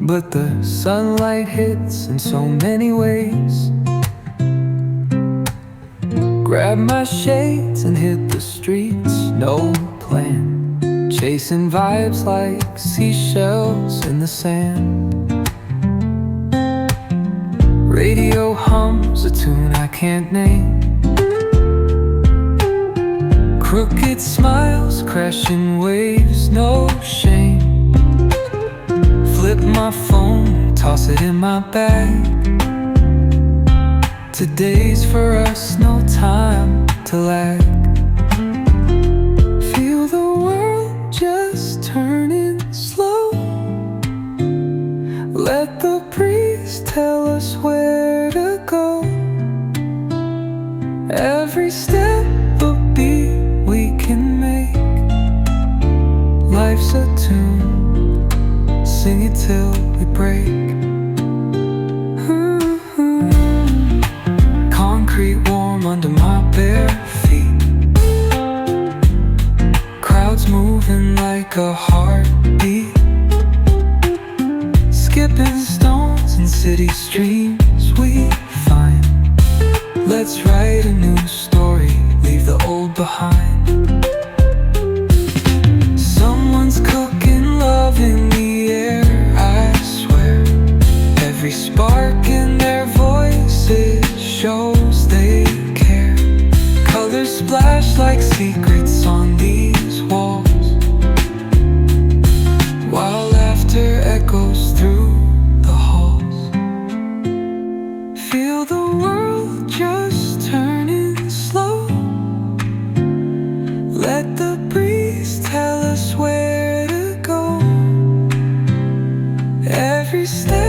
but the sunlight hits in so many ways. Grab my shades and hit the streets, no plan, chasing vibes like seashells in the sand. Radio hums a tune I can't name. Crooked smiles, crashing waves, no shame. Flip my phone, toss it in my bag. Today's for us, no time to lag. Feel the world just turning slow. Let the breeze tell us where to go. Every step a beat we can make. Life's a tune, sing it till we break. Concrete warm under my bare feet. Crowds moving like a heartbeat. Skipping stones in city streams we find. Let's write a new story, leave the old behind. Someone's cooking love in the air, I swear. Every spark in their voices shows they care. Colors splash like secrets on these walls, while laughter echoes through the halls. Feel the world just turning slow. Let the breeze tell us where to go. Every step